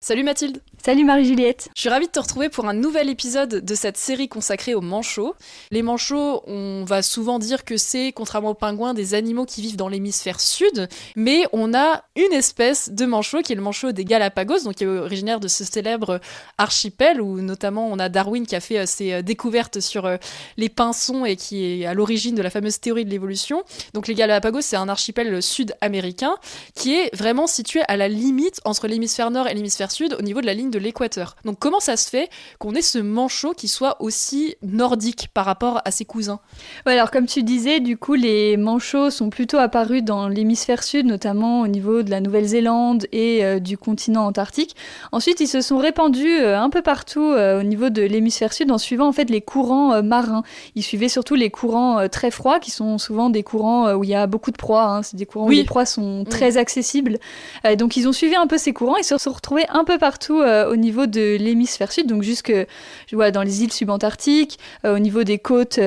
Salut Mathilde. Salut Marie-Juliette. Je suis ravie de te retrouver pour un nouvel épisode de cette série consacrée aux manchots. Les manchots, on va souvent dire que c'est, contrairement aux pingouins, des animaux qui vivent dans l'hémisphère sud, mais on a une espèce de manchot qui est le manchot des Galapagos, donc qui est originaire de ce célèbre archipel où notamment on a Darwin qui a fait ses découvertes sur les pinsons et qui est à l'origine de la fameuse théorie de l'évolution. Donc les Galapagos, c'est un archipel sud-américain qui est vraiment situé à la limite entre l'hémisphère nord et l'hémisphère sud au niveau de la ligne de l'équateur. Donc comment ça se fait qu'on ait ce manchot qui soit aussi nordique par rapport à ses cousins ? Ouais, alors comme tu disais, du coup les manchots sont plutôt apparus dans l'hémisphère sud, notamment au niveau de la Nouvelle-Zélande et du continent antarctique. Ensuite, ils se sont répandus un peu partout au niveau de l'hémisphère sud en suivant en fait les courants marins. Ils suivaient surtout les courants très froids qui sont souvent des courants où il y a beaucoup de proies. Hein. C'est des courants où les proies sont très accessibles. Donc ils ont suivi un peu ces courants et se sont retrouvés un peu partout au niveau de l'hémisphère sud, donc jusque dans les îles subantarctiques, au niveau des côtes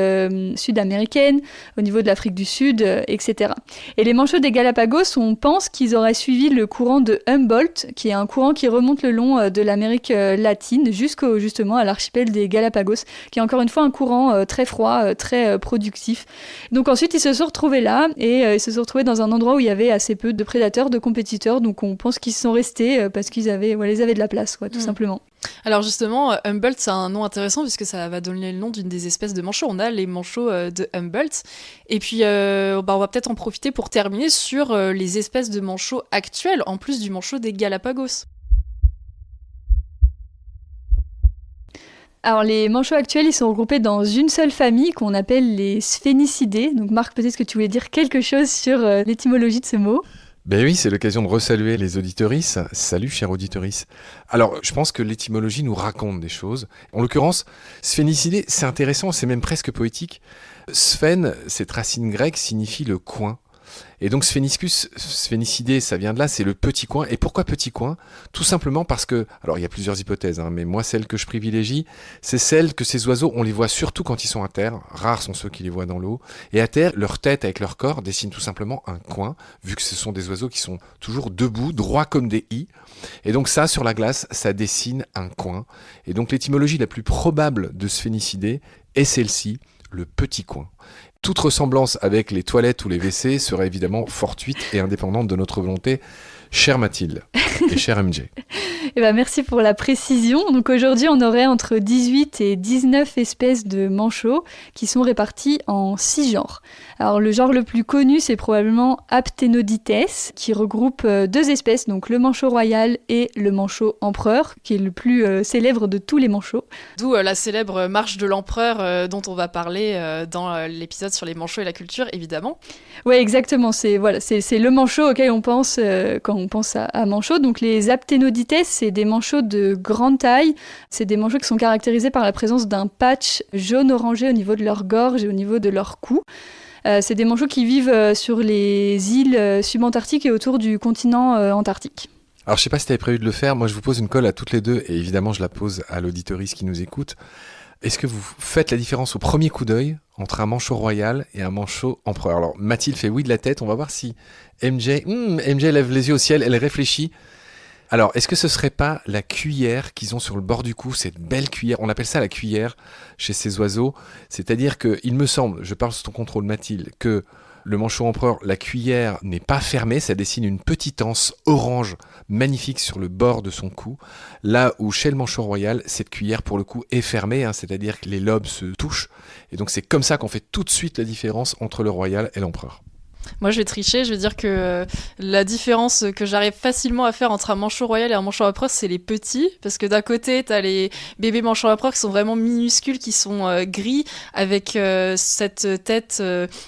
sud-américaines, au niveau de l'Afrique du Sud, etc. Et les manchots des Galapagos, on pense qu'ils auraient suivi le courant de Humboldt, qui est un courant qui remonte le long de l'Amérique latine justement à l'archipel des Galapagos, qui est encore une fois un courant très froid, très productif. Donc ensuite, ils se sont retrouvés là et ils se sont retrouvés dans un endroit où il y avait assez peu de prédateurs, de compétiteurs, donc on pense qu'ils sont restés parce qu'ils avaient de la place, tout simplement. Alors justement, Humboldt, c'est un nom intéressant puisque ça va donner le nom d'une des espèces de manchots. On a les manchots de Humboldt. Et puis, on va peut-être en profiter pour terminer sur les espèces de manchots actuelles, en plus du manchot des Galapagos. Alors les manchots actuels, ils sont regroupés dans une seule famille qu'on appelle les Sphénicidés. Donc Marc, peut-être que tu voulais dire quelque chose sur l'étymologie de ce mot ? Ben oui, c'est l'occasion de resaluer les auditorices. Salut, chers auditorices. Alors, je pense que l'étymologie nous raconte des choses. En l'occurrence, sphénicidé, c'est intéressant, c'est même presque poétique. Sphène, cette racine grecque, signifie le coin. Et donc sphénicus, sphénicidé, ça vient de là, c'est le petit coin. Et pourquoi petit coin ? Tout simplement parce que, alors il y a plusieurs hypothèses, mais moi celle que je privilégie, c'est celle que ces oiseaux, on les voit surtout quand ils sont à terre. Rares sont ceux qui les voient dans l'eau. Et à terre, leur tête avec leur corps dessine tout simplement un coin, vu que ce sont des oiseaux qui sont toujours debout, droits comme des i. Et donc ça, sur la glace, ça dessine un coin. Et donc l'étymologie la plus probable de sphénicidé est celle-ci, le petit coin. Toute ressemblance avec les toilettes ou les WC serait évidemment fortuite et indépendante de notre volonté. Chère Mathilde et cher MJ. Merci pour la précision. Donc aujourd'hui, on aurait entre 18 et 19 espèces de manchots qui sont répartis en 6 genres. Alors le genre le plus connu, c'est probablement Aptenodytes, qui regroupe 2 espèces, donc le manchot royal et le manchot empereur, qui est le plus célèbre de tous les manchots. D'où la célèbre marche de l'empereur dont on va parler dans l'épisode sur les manchots et la culture, évidemment. Oui, exactement. C'est le manchot auquel on pense quand on pense à manchots. Donc les Aptenodytes, c'est des manchots de grande taille. C'est des manchots qui sont caractérisés par la présence d'un patch jaune-orangé au niveau de leur gorge et au niveau de leur cou. C'est des manchots qui vivent sur les îles subantarctiques et autour du continent antarctique. Alors je sais pas si tu avais prévu de le faire, moi je vous pose une colle à toutes les deux et évidemment je la pose à l'auditorice qui nous écoute. Est-ce que vous faites la différence au premier coup d'œil entre un manchot royal et un manchot empereur ? Alors Mathilde fait oui de la tête, on va voir si MJ lève les yeux au ciel, elle réfléchit. Alors, est-ce que ce serait pas la cuillère qu'ils ont sur le bord du cou, cette belle cuillère ? On appelle ça la cuillère chez ces oiseaux. C'est-à-dire que, il me semble, je parle sous ton contrôle Mathilde, que le manchot empereur, la cuillère n'est pas fermée, ça dessine une petite anse orange magnifique sur le bord de son cou. Là où chez le manchot royal, cette cuillère pour le coup est fermée, c'est-à-dire que les lobes se touchent. Et donc c'est comme ça qu'on fait tout de suite la différence entre le royal et l'empereur. Moi, je vais tricher, je vais dire que la différence que j'arrive facilement à faire entre un manchot royal et un manchot empereur, c'est les petits. Parce que d'un côté, t'as les bébés manchots empereurs qui sont vraiment minuscules, qui sont gris, avec cette tête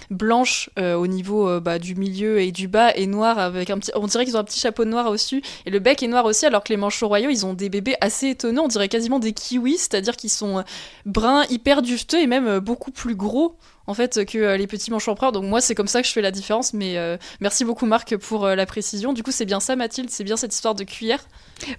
blanche au niveau du milieu et du bas, et noire, avec on dirait qu'ils ont un petit chapeau noir au-dessus, et le bec est noir aussi, alors que les manchots royaux, ils ont des bébés assez étonnants, on dirait quasiment des kiwis, c'est-à-dire qu'ils sont bruns, hyper duveteux, et même beaucoup plus gros en fait, que les petits manchots empereurs. Donc moi, c'est comme ça que je fais la différence. Mais merci beaucoup, Marc, pour la précision. Du coup, c'est bien ça, Mathilde, c'est bien cette histoire de cuillère.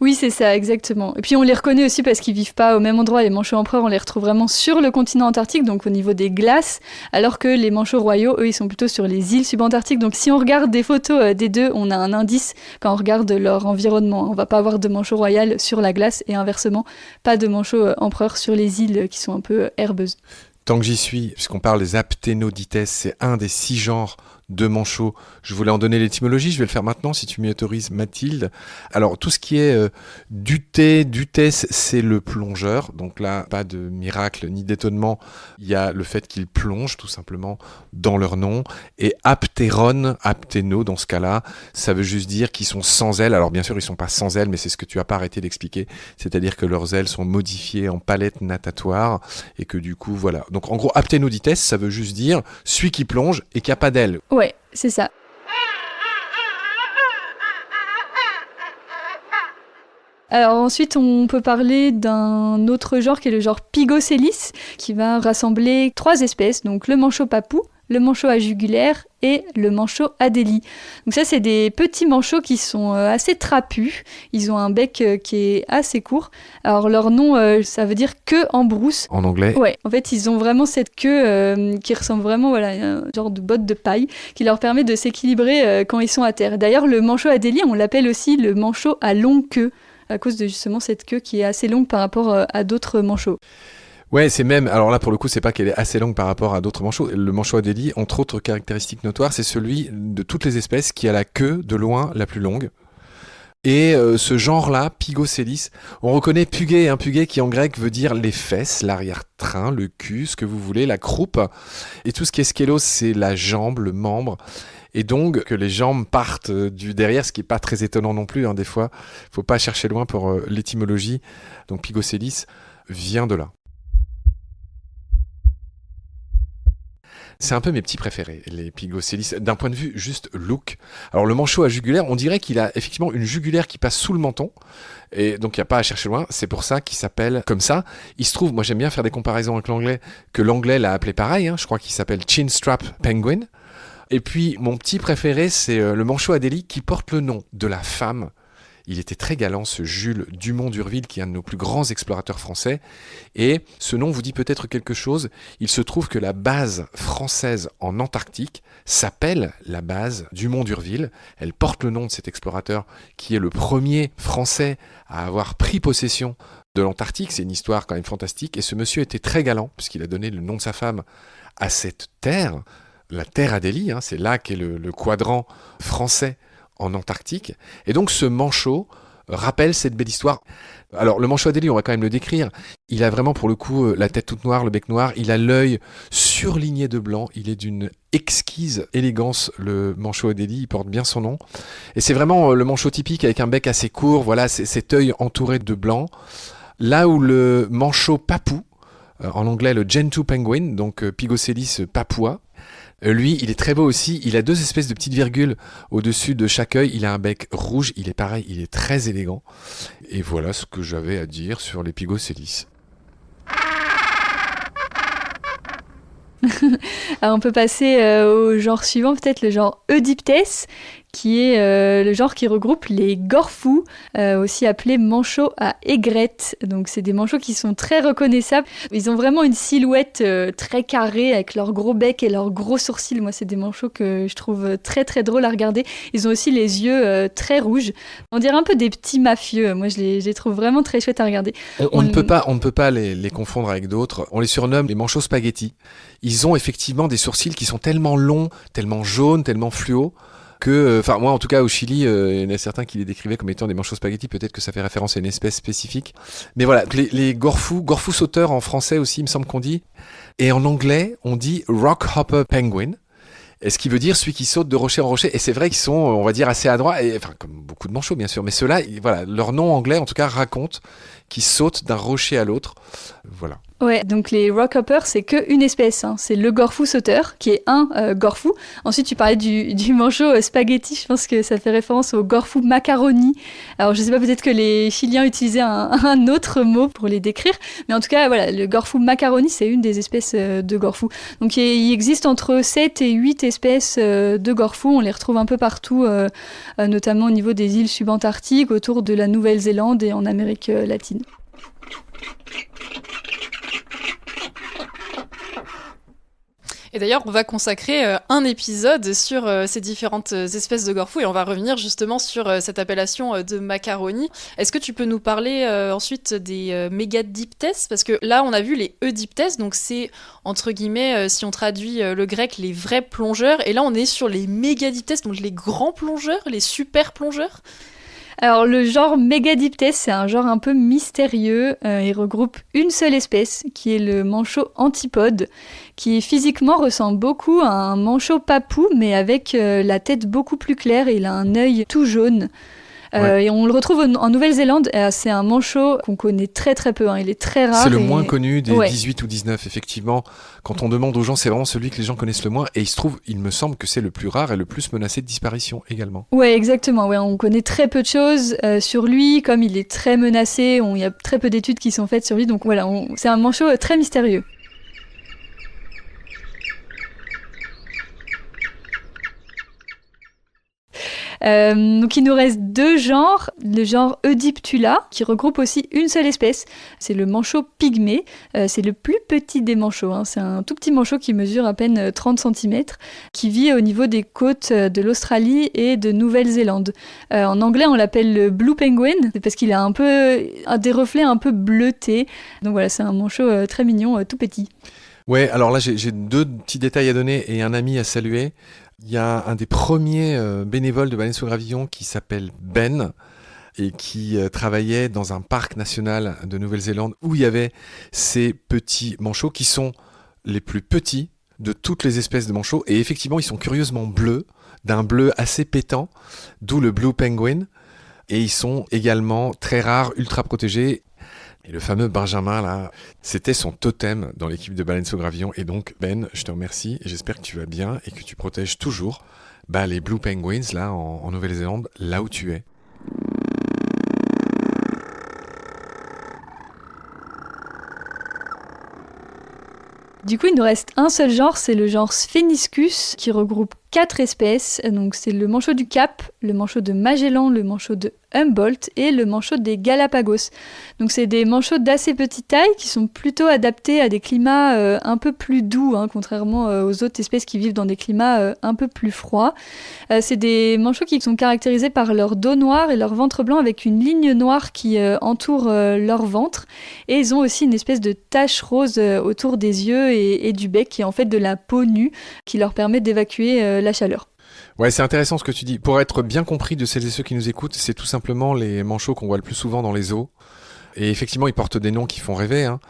Oui, c'est ça, exactement. Et puis on les reconnaît aussi parce qu'ils vivent pas au même endroit. Les manchots empereurs, on les retrouve vraiment sur le continent antarctique, donc au niveau des glaces, alors que les manchots royaux, eux, ils sont plutôt sur les îles subantarctiques. Donc si on regarde des photos des deux, on a un indice quand on regarde leur environnement. On va pas avoir de manchot royal sur la glace et inversement, pas de manchot empereur sur les îles qui sont un peu herbeuses. Tant que j'y suis, puisqu'on parle des Aptenodytes, c'est un des 6 genres de manchots. Je voulais en donner l'étymologie, je vais le faire maintenant si tu m'y autorises, Mathilde. Alors tout ce qui est dutes, c'est le plongeur, donc là pas de miracle ni d'étonnement, il y a le fait qu'ils plongent tout simplement dans leur nom, et aptéron, apténo dans ce cas-là, ça veut juste dire qu'ils sont sans ailes. Alors bien sûr ils sont pas sans ailes, mais c'est ce que tu as pas arrêté d'expliquer, c'est-à-dire que leurs ailes sont modifiées en palettes natatoires, et que du coup voilà. Donc en gros apténodytes, ça veut juste dire celui qui plonge et qui a pas d'ailes. Ouais, c'est ça. Alors ensuite, on peut parler d'un autre genre qui est le genre Pygoscelis, qui va rassembler 3 espèces, donc le manchot papou, le manchot à jugulaire et le manchot Adélie. Donc ça, c'est des petits manchots qui sont assez trapus. Ils ont un bec qui est assez court. Alors leur nom, ça veut dire queue en brousse. En anglais. Ouais, en fait, ils ont vraiment cette queue qui ressemble vraiment à un genre de botte de paille qui leur permet de s'équilibrer quand ils sont à terre. D'ailleurs, le manchot Adélie, on l'appelle aussi le manchot à longue queue, à cause de justement cette queue qui est assez longue par rapport à d'autres manchots. Ouais, c'est même, alors là pour le coup, c'est pas qu'elle est assez longue par rapport à d'autres manchots. Le manchot Adélie, entre autres caractéristiques notoires, c'est celui de toutes les espèces qui a la queue de loin la plus longue. Et ce genre-là, Pygoscelis, on reconnaît pugé, pugé qui en grec veut dire les fesses, l'arrière-train, le cul, ce que vous voulez, la croupe. Et tout ce qui est skélos, c'est la jambe, le membre. Et donc que les jambes partent du derrière, ce qui n'est pas très étonnant non plus, des fois. Faut pas chercher loin pour l'étymologie. Donc Pygoscelis vient de là. C'est un peu mes petits préférés, les Pygoscelis, d'un point de vue juste look. Alors le manchot à jugulaire, on dirait qu'il a effectivement une jugulaire qui passe sous le menton, et donc il n'y a pas à chercher loin, c'est pour ça qu'il s'appelle comme ça. Il se trouve, moi j'aime bien faire des comparaisons avec l'anglais, que l'anglais l'a appelé pareil, je crois qu'il s'appelle Chin Strap Penguin. Et puis mon petit préféré, c'est le manchot Adélie qui porte le nom de la femme. Il était très galant, ce Jules Dumont d'Urville, qui est un de nos plus grands explorateurs français. Et ce nom vous dit peut-être quelque chose. Il se trouve que la base française en Antarctique s'appelle la base Dumont d'Urville. Elle porte le nom de cet explorateur qui est le premier français à avoir pris possession de l'Antarctique. C'est une histoire quand même fantastique. Et ce monsieur était très galant, puisqu'il a donné le nom de sa femme à cette terre, la terre Adélie. C'est là qu'est le quadrant français en Antarctique. Et donc ce manchot rappelle cette belle histoire. Alors le manchot Adélie, on va quand même le décrire. Il a vraiment pour le coup la tête toute noire, le bec noir. Il a l'œil surligné de blanc. Il est d'une exquise élégance, le manchot Adélie. Il porte bien son nom. Et c'est vraiment le manchot typique avec un bec assez court. Voilà, c'est cet œil entouré de blanc. Là où le manchot papou, en anglais le Gentoo penguin, donc Pygoscelis papua, lui, il est très beau aussi. Il a 2 espèces de petites virgules au-dessus de chaque œil. Il a un bec rouge. Il est pareil, il est très élégant. Et voilà ce que j'avais à dire sur les Pygoscelis. Alors on peut passer au genre suivant, peut-être le genre Eudyptes, qui est le genre qui regroupe les gorfous, aussi appelés manchots à aigrette. Donc c'est des manchots qui sont très reconnaissables. Ils ont vraiment une silhouette très carrée avec leur gros bec et leurs gros sourcils. Moi, c'est des manchots que je trouve très très drôles à regarder. Ils ont aussi les yeux très rouges. On dirait un peu des petits mafieux. Moi, je les trouve vraiment très chouettes à regarder. On ne peut pas les confondre avec d'autres. On les surnomme les manchots spaghetti. Ils ont effectivement des sourcils qui sont tellement longs, tellement jaunes, tellement fluo, que, moi en tout cas au Chili, il y en a certains qui les décrivaient comme étant des manchots spaghetti, peut-être que ça fait référence à une espèce spécifique. Mais voilà, les gorfous sauteurs en français aussi, il me semble qu'on dit. Et en anglais, on dit rockhopper penguin. Et ce qui veut dire celui qui saute de rocher en rocher. Et c'est vrai qu'ils sont, on va dire, assez adroits, comme beaucoup de manchots bien sûr. Mais ceux-là, voilà, leur nom anglais en tout cas raconte qui sautent d'un rocher à l'autre. Voilà. Ouais, donc les rockhoppers, c'est qu'une espèce, hein. C'est le gorfou sauteur, qui est un gorfou. Ensuite, tu parlais du manchot spaghetti, je pense que ça fait référence au gorfou macaroni. Alors, je sais pas, peut-être que les Chiliens utilisaient un autre mot pour les décrire, mais en tout cas, voilà, le gorfou macaroni, c'est une des espèces de gorfou. Donc, il existe entre 7 et 8 espèces de gorfou. On les retrouve un peu partout, notamment au niveau des îles subantarctiques, autour de la Nouvelle-Zélande et en Amérique latine. Et d'ailleurs, on va consacrer un épisode sur ces différentes espèces de gorfou et on va revenir justement sur cette appellation de macaroni. Est-ce que tu peux nous parler ensuite des mégadiptes? Parce que là, on a vu les eudiptes, donc c'est, entre guillemets, si on traduit le grec, les vrais plongeurs. Et là, on est sur les mégadiptes, donc les grands plongeurs, les super plongeurs. Alors le genre Megadiptes, c'est un genre un peu mystérieux. Il regroupe une seule espèce, qui est le manchot antipode, qui physiquement ressemble beaucoup à un manchot papou, mais avec la tête beaucoup plus claire et il a un œil tout jaune. Ouais. Et on le retrouve en Nouvelle-Zélande. C'est un manchot qu'on connaît très très peu, hein. Il est très rare. C'est le moins connu des Ouais. 18 ou 19, effectivement. Quand on demande aux gens, c'est vraiment celui que les gens connaissent le moins. Et il me semble que c'est le plus rare et le plus menacé de disparition également. Ouais, exactement. Ouais, on connaît très peu de choses sur lui. Comme il est très menacé, il y a très peu d'études qui sont faites sur lui. Donc voilà, c'est un manchot très mystérieux. Donc il nous reste deux genres, le genre Eudiptula qui regroupe aussi une seule espèce, c'est le manchot pygmée, c'est le plus petit des manchots, hein. C'est un tout petit manchot qui mesure à peine 30 cm, qui vit au niveau des côtes de l'Australie et de Nouvelle-Zélande. En anglais on l'appelle le blue penguin, c'est parce qu'il a des reflets un peu bleutés, donc voilà, c'est un manchot très mignon, tout petit. Ouais, alors là, j'ai deux petits détails à donner et un ami à saluer. Il y a un des premiers bénévoles de Baleines sous Gravillon qui s'appelle Ben et qui travaillait dans un parc national de Nouvelle-Zélande où il y avait ces petits manchots qui sont les plus petits de toutes les espèces de manchots. Et effectivement, ils sont curieusement bleus, d'un bleu assez pétant, d'où le blue penguin. Et ils sont également très rares, ultra protégés. Et le fameux Benjamin, là, c'était son totem dans l'équipe de Baleines sous Gravillon. Et donc, Ben, je te remercie et j'espère que tu vas bien et que tu protèges toujours les Blue Penguins, là, en Nouvelle-Zélande, là où tu es. Du coup, il nous reste un seul genre, c'est le genre Spheniscus, qui regroupe 4 espèces. Donc, c'est le manchot du Cap, le manchot de Magellan, le manchot de Humboldt et le manchot des Galapagos. Donc, c'est des manchots d'assez petite taille qui sont plutôt adaptés à des climats un peu plus doux, hein, contrairement aux autres espèces qui vivent dans des climats un peu plus froids. C'est des manchots qui sont caractérisés par leur dos noir et leur ventre blanc avec une ligne noire qui entoure leur ventre. Et ils ont aussi une espèce de tache rose autour des yeux et du bec qui est en fait de la peau nue qui leur permet d'évacuer la chaleur. Ouais, c'est intéressant ce que tu dis. Pour être bien compris de celles et ceux qui nous écoutent, c'est tout simplement les manchots qu'on voit le plus souvent dans les eaux. Et effectivement, ils portent des noms qui font rêver, hein.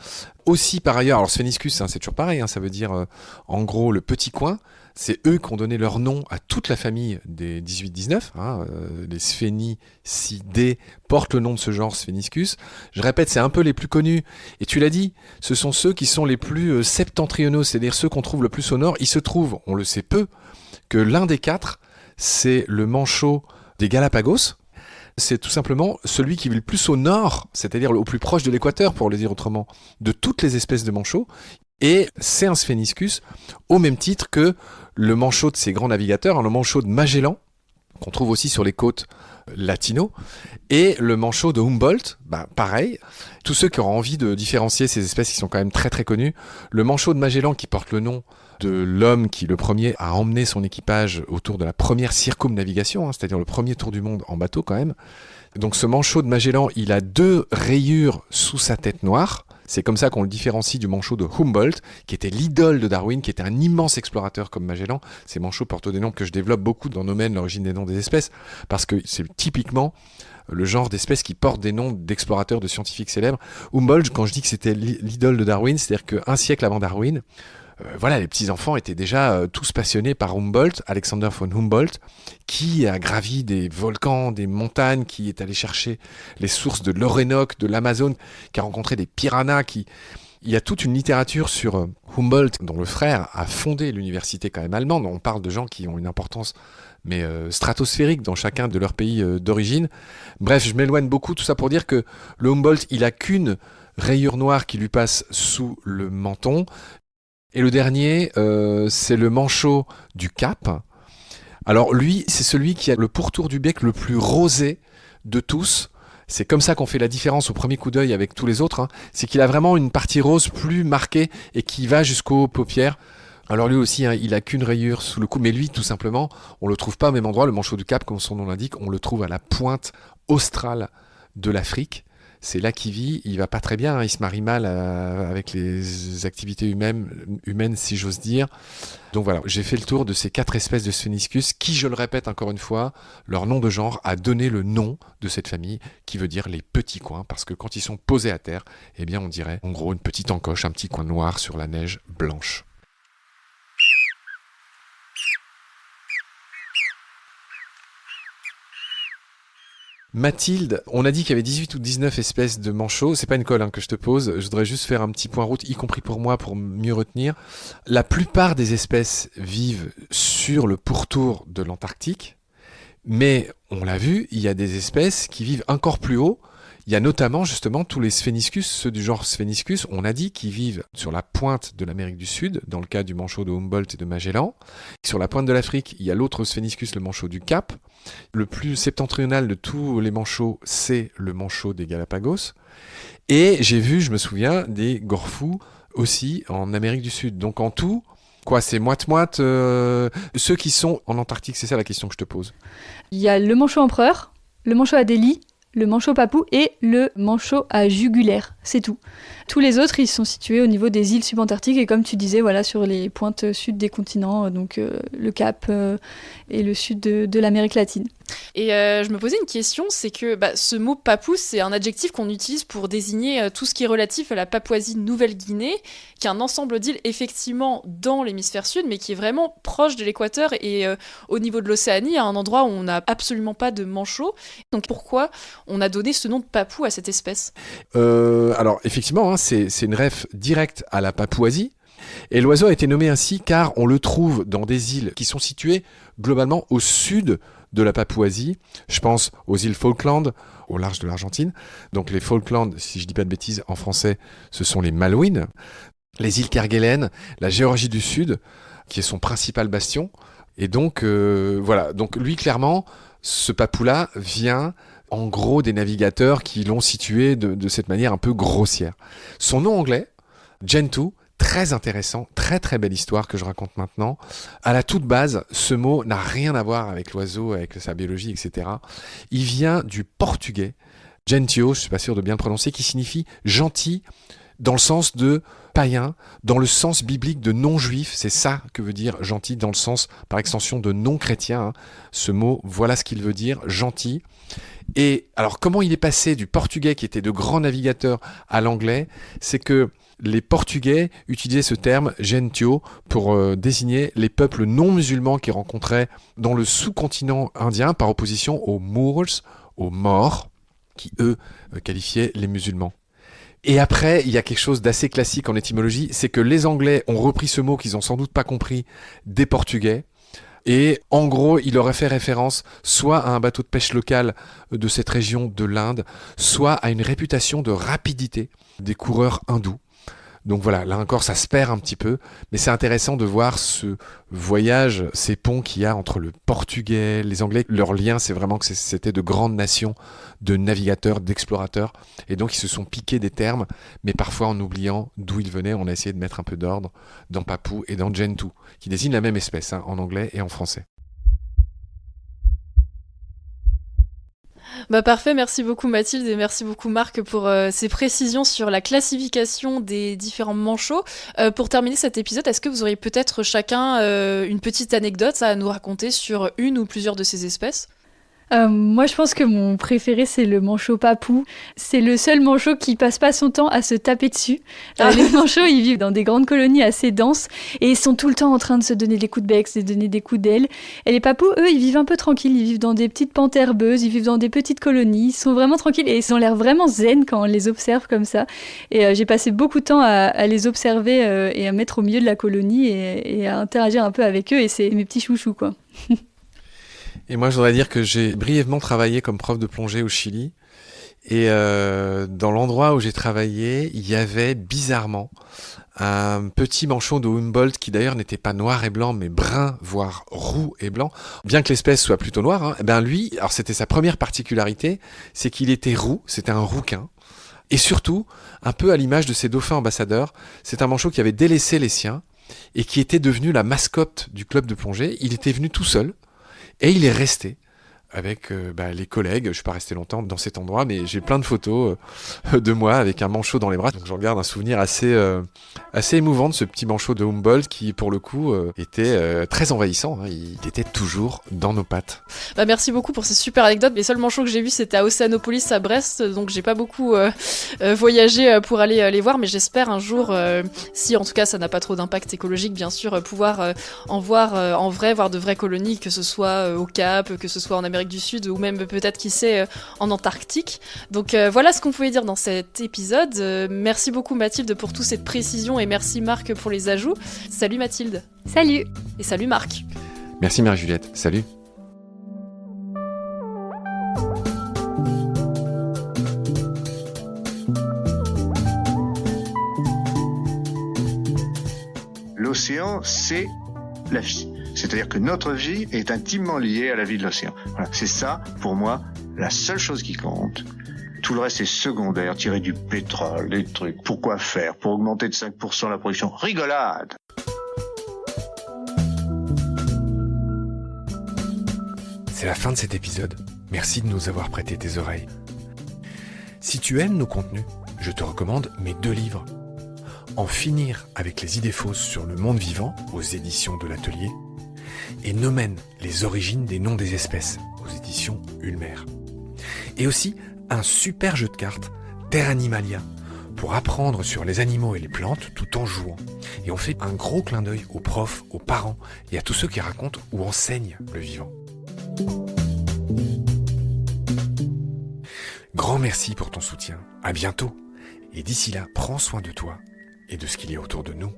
Aussi, par ailleurs, alors Spheniscus, hein, c'est toujours pareil, hein, ça veut dire en gros le petit coin. C'est eux qui ont donné leur nom à toute la famille des 18-19. Hein, les Sphénicidés portent le nom de ce genre Spheniscus. Je répète, c'est un peu les plus connus. Et tu l'as dit, ce sont ceux qui sont les plus septentrionaux, c'est-à-dire ceux qu'on trouve le plus au nord. Il se trouve, on le sait peu, que l'un des 4, c'est le manchot des Galapagos. C'est tout simplement celui qui vit le plus au nord, c'est-à-dire au plus proche de l'équateur, pour le dire autrement, de toutes les espèces de manchots. Et c'est un Spheniscus, au même titre que le manchot de ces grands navigateurs, le manchot de Magellan, qu'on trouve aussi sur les côtes latino, et le manchot de Humboldt, pareil. Tous ceux qui auront envie de différencier ces espèces qui sont quand même très très connues, le manchot de Magellan qui porte le nom de l'homme qui, le premier, a emmené son équipage autour de la première circumnavigation, hein, c'est-à-dire le premier tour du monde en bateau quand même. Donc ce manchot de Magellan, il a 2 rayures sous sa tête noire. C'est comme ça qu'on le différencie du manchot de Humboldt, qui était l'idole de Darwin, qui était un immense explorateur comme Magellan. Ces manchots portent des noms que je développe beaucoup dans Nomen, l'origine des noms des espèces, parce que c'est typiquement le genre d'espèces qui portent des noms d'explorateurs, de scientifiques célèbres. Humboldt, quand je dis que c'était l'idole de Darwin, c'est-à-dire qu'un siècle avant Darwin, voilà, les petits-enfants étaient déjà tous passionnés par Humboldt, Alexander von Humboldt, qui a gravi des volcans, des montagnes, qui est allé chercher les sources de l'Orénoque, de l'Amazone, qui a rencontré des piranhas, Il y a toute une littérature sur Humboldt, dont le frère a fondé l'université quand même allemande. On parle de gens qui ont une importance mais stratosphérique dans chacun de leur pays d'origine. Bref, je m'éloigne beaucoup, tout ça pour dire que le Humboldt, il a qu'une rayure noire qui lui passe sous le menton. Et le dernier, c'est le manchot du Cap. Alors lui, c'est celui qui a le pourtour du bec le plus rosé de tous. C'est comme ça qu'on fait la différence au premier coup d'œil avec tous les autres. C'est qu'il a vraiment une partie rose plus marquée et qui va jusqu'aux paupières. Alors lui aussi, il a qu'une rayure sous le cou, mais lui, tout simplement, on le trouve pas au même endroit. Le manchot du Cap, comme son nom l'indique, on le trouve à la pointe australe de l'Afrique. C'est là qu'il vit. Il va pas très bien. Il se marie mal avec les activités humaines, si j'ose dire. Donc voilà, j'ai fait le tour de ces 4 espèces de Spheniscus qui, je le répète encore une fois, leur nom de genre a donné le nom de cette famille qui veut dire les petits coins, parce que quand ils sont posés à terre, eh bien on dirait en gros une petite encoche, un petit coin noir sur la neige blanche. Mathilde, on a dit qu'il y avait 18 ou 19 espèces de manchots. C'est pas une colle que je te pose. Je voudrais juste faire un petit point route, y compris pour moi, pour mieux retenir. La plupart des espèces vivent sur le pourtour de l'Antarctique. Mais, on l'a vu, il y a des espèces qui vivent encore plus haut. Il y a notamment, justement, tous les Spheniscus, ceux du genre Spheniscus, on a dit qu'ils vivent sur la pointe de l'Amérique du Sud, dans le cas du manchot de Humboldt et de Magellan. Sur la pointe de l'Afrique, il y a l'autre Spheniscus, le manchot du Cap. Le plus septentrional de tous les manchots, c'est le manchot des Galapagos. Et j'ai vu, je me souviens, des gorfous aussi en Amérique du Sud. Donc en tout, c'est moite-moite ceux qui sont en Antarctique, c'est ça la question que je te pose. Il y a le manchot empereur, le manchot Adélie, le manchot papou et le manchot à jugulaire, c'est tout. Tous les autres, ils sont situés au niveau des îles subantarctiques et comme tu disais, voilà, sur les pointes sud des continents, donc le Cap et le sud de l'Amérique latine. Et je me posais une question, c'est que ce mot papou, c'est un adjectif qu'on utilise pour désigner tout ce qui est relatif à la Papouasie-Nouvelle-Guinée, qui est un ensemble d'îles effectivement dans l'hémisphère sud, mais qui est vraiment proche de l'équateur et au niveau de l'Océanie, à un endroit où on n'a absolument pas de manchots. Donc pourquoi on a donné ce nom de papou à cette espèce ? Alors effectivement, c'est une ref directe à la Papouasie. Et l'oiseau a été nommé ainsi car on le trouve dans des îles qui sont situées globalement au sud de la Papouasie. Je pense aux îles Falkland, au large de l'Argentine. Donc les Falkland, si je dis pas de bêtises, en français, ce sont les Malouines. Les îles Kerguelen, la Géorgie du Sud, qui est son principal bastion. Et donc, voilà. Donc lui, clairement, ce papou-là vient en gros des navigateurs qui l'ont situé de cette manière un peu grossière. Son nom anglais, Gentoo, très intéressant, très très belle histoire que je raconte maintenant. À la toute base, ce mot n'a rien à voir avec l'oiseau, avec sa biologie, etc. Il vient du portugais, gentio, je suis pas sûr de bien le prononcer, qui signifie gentil dans le sens de païen, dans le sens biblique de non-juif. C'est ça que veut dire gentil, dans le sens par extension de non-chrétien. Ce mot, voilà ce qu'il veut dire, gentil. Et alors comment il est passé du portugais, qui était de grands navigateurs, à l'anglais ? C'est que les Portugais utilisaient ce terme gentio pour désigner les peuples non musulmans qu'ils rencontraient dans le sous-continent indien par opposition aux Moors, aux Maures, qui eux qualifiaient les musulmans. Et après, il y a quelque chose d'assez classique en étymologie, c'est que les Anglais ont repris ce mot qu'ils ont sans doute pas compris des Portugais. Et en gros, il aurait fait référence soit à un bateau de pêche local de cette région de l'Inde, soit à une réputation de rapidité des coureurs hindous. Donc voilà, là encore, ça se perd un petit peu, mais c'est intéressant de voir ce voyage, ces ponts qu'il y a entre le portugais, les anglais. Leur lien, c'est vraiment que c'était de grandes nations de navigateurs, d'explorateurs, et donc ils se sont piqués des termes, mais parfois en oubliant d'où ils venaient. On a essayé de mettre un peu d'ordre dans papou et dans gentoo, qui désignent la même espèce, en anglais et en français. Parfait, merci beaucoup Mathilde et merci beaucoup Marc pour ces précisions sur la classification des différents manchots. Pour terminer cet épisode, est-ce que vous auriez peut-être chacun une petite anecdote à nous raconter sur une ou plusieurs de ces espèces ? Moi, je pense que mon préféré, c'est le manchot papou. C'est le seul manchot qui passe pas son temps à se taper dessus. Les manchots, ils vivent dans des grandes colonies assez denses et ils sont tout le temps en train de se donner des coups de bec, se donner des coups d'aile. Et les papous, eux, ils vivent un peu tranquilles. Ils vivent dans des petites pentes herbeuses, ils vivent dans des petites colonies. Ils sont vraiment tranquilles et ils ont l'air vraiment zen quand on les observe comme ça. Et j'ai passé beaucoup de temps à les observer et à mettre au milieu de la colonie et à interagir un peu avec eux. Et c'est mes petits chouchous, quoi. Et moi, je voudrais dire que j'ai brièvement travaillé comme prof de plongée au Chili. Et dans l'endroit où j'ai travaillé, il y avait bizarrement un petit manchot de Humboldt qui d'ailleurs n'était pas noir et blanc, mais brun, voire roux et blanc. Bien que l'espèce soit plutôt noire, hein, ben lui, alors c'était sa première particularité, c'est qu'il était roux, c'était un rouquin. Et surtout, un peu à l'image de ses dauphins ambassadeurs, c'est un manchot qui avait délaissé les siens et qui était devenu la mascotte du club de plongée. Il était venu tout seul. Et il est resté avec les collègues. Je ne suis pas resté longtemps dans cet endroit, mais j'ai plein de photos de moi avec un manchot dans les bras. Donc j'en garde un souvenir assez émouvant de ce petit manchot de Humboldt qui, pour le coup, était très envahissant. Hein. Il était toujours dans nos pattes. Merci beaucoup pour ces super anecdotes. Les seuls manchots que j'ai vus, c'était à Océanopolis, à Brest. Donc j'ai pas beaucoup voyagé pour aller les voir, mais j'espère un jour, si en tout cas ça n'a pas trop d'impact écologique, bien sûr, pouvoir en voir en vrai, voir de vraies colonies, que ce soit au Cap, que ce soit en Amérique du Sud ou même peut-être qui sait en Antarctique. Donc voilà ce qu'on pouvait dire dans cet épisode. Merci beaucoup Mathilde pour toute cette précision et merci Marc pour les ajouts. Salut Mathilde. Salut. Et salut Marc. Merci Marie-Juliette. Salut. L'océan, c'est la vie. C'est-à-dire que notre vie est intimement liée à la vie de l'océan. Voilà, c'est ça, pour moi, la seule chose qui compte. Tout le reste est secondaire, tirer du pétrole, des trucs. Pourquoi faire? Pour augmenter de 5% la production? Rigolade! C'est la fin de cet épisode. Merci de nous avoir prêté tes oreilles. Si tu aimes nos contenus, je te recommande mes 2 livres. En finir avec les idées fausses sur le monde vivant, aux éditions de l'Atelier, et Nomen, les origines des noms des espèces, aux éditions Ulmer. Et aussi un super jeu de cartes, Terra Animalia, pour apprendre sur les animaux et les plantes tout en jouant. Et on fait un gros clin d'œil aux profs, aux parents et à tous ceux qui racontent ou enseignent le vivant. Grand merci pour ton soutien, à bientôt, et d'ici là, prends soin de toi et de ce qu'il y a autour de nous.